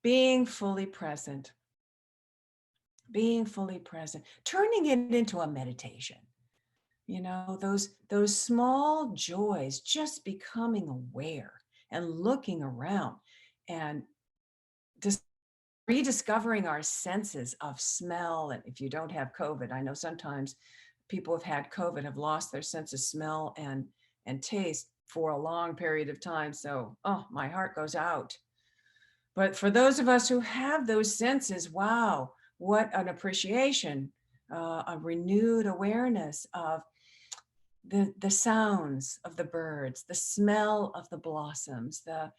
being fully present, being fully present, turning it into a meditation. Those small joys, just becoming aware and looking around and just rediscovering our senses of smell. And if you don't have COVID, I know sometimes people have had COVID have lost their sense of smell and taste for a long period of time. So, oh, my heart goes out. But for those of us who have those senses, wow, what an appreciation, a renewed awareness of the sounds of the birds, the smell of the blossoms, the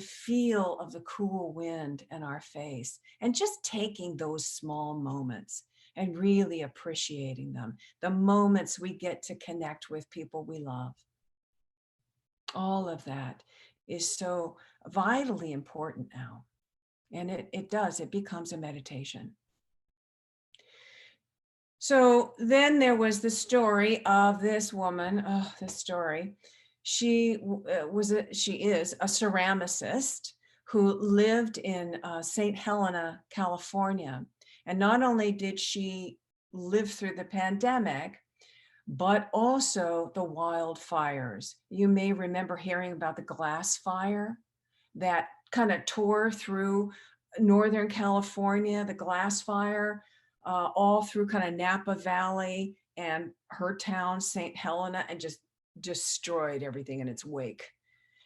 feel of the cool wind in our face, and just taking those small moments and really appreciating them, the moments we get to connect with people we love. All of that is so vitally important now. And it becomes a meditation. So then there was the story of this woman. Oh, this story. She is a ceramicist who lived in St. Helena, California. And not only did she live through the pandemic, but also the wildfires. You may remember hearing about the glass fire that kind of tore through Northern California, the glass fire, all through kind of Napa Valley and her town, St. Helena, and just destroyed everything in its wake.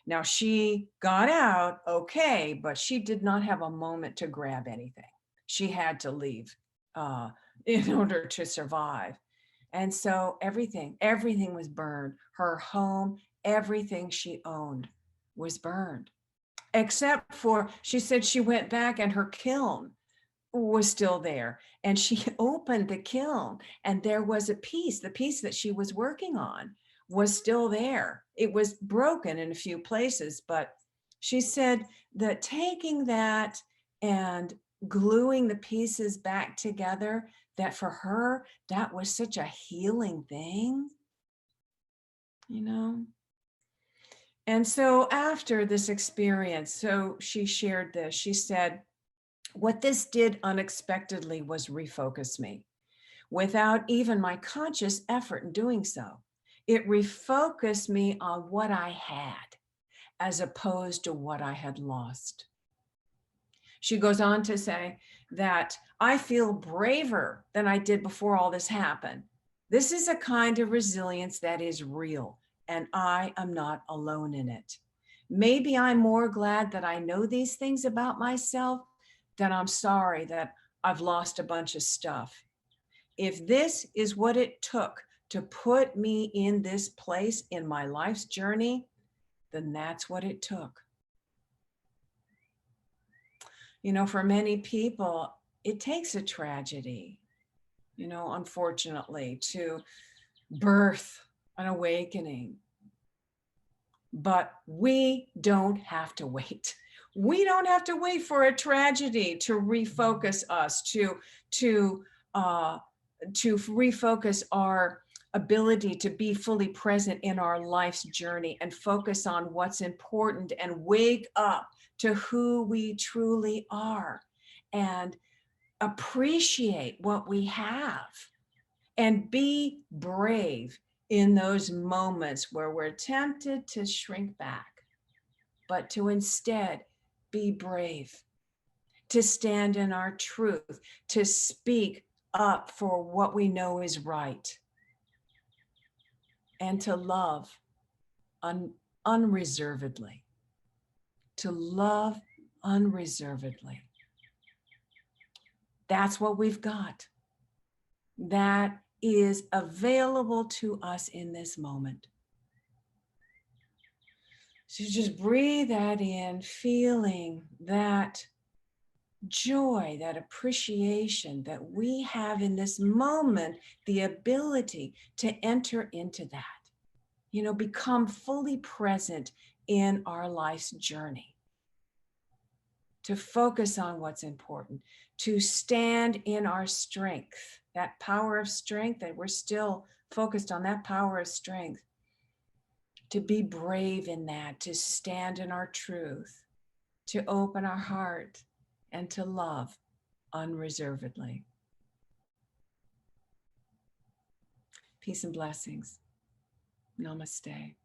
Now she got out okay, but she did not have a moment to grab anything. She had to leave in order to survive. And so everything was burned. Her home, everything she owned was burned. Except for, she said she went back and her kiln was still there. And she opened the kiln and there was a piece, the piece that she was working on was still there. It was broken in a few places, but she said that taking that and gluing the pieces back together, that for her, that was such a healing thing, you know? And so after this experience, so she shared this, she said, what this did unexpectedly was refocus me without even my conscious effort in doing so. It refocused me on what I had as opposed to what I had lost. She goes on to say that I feel braver than I did before all this happened. This is a kind of resilience that is real, and I am not alone in it. Maybe I'm more glad that I know these things about myself than I'm sorry that I've lost a bunch of stuff. If this is what it took to put me in this place in my life's journey, then that's what it took. For many people, it takes a tragedy, unfortunately, to birth an awakening. But we don't have to wait. We don't have to wait for a tragedy to refocus us, to refocus our ability to be fully present in our life's journey and focus on what's important and wake up to who we truly are and appreciate what we have and be brave in those moments where we're tempted to shrink back, but to instead be brave, to stand in our truth, to speak up for what we know is right, and to love unreservedly, to love unreservedly. That's what we've got. That is available to us in this moment. So just breathe that in, feeling that joy, that appreciation that we have in this moment, the ability to enter into that, become fully present in our life's journey, to focus on what's important, to stand in our strength, that power of strength, that we're still focused on that power of strength, to be brave in that, to stand in our truth, to open our heart and to love unreservedly. Peace and blessings. Namaste.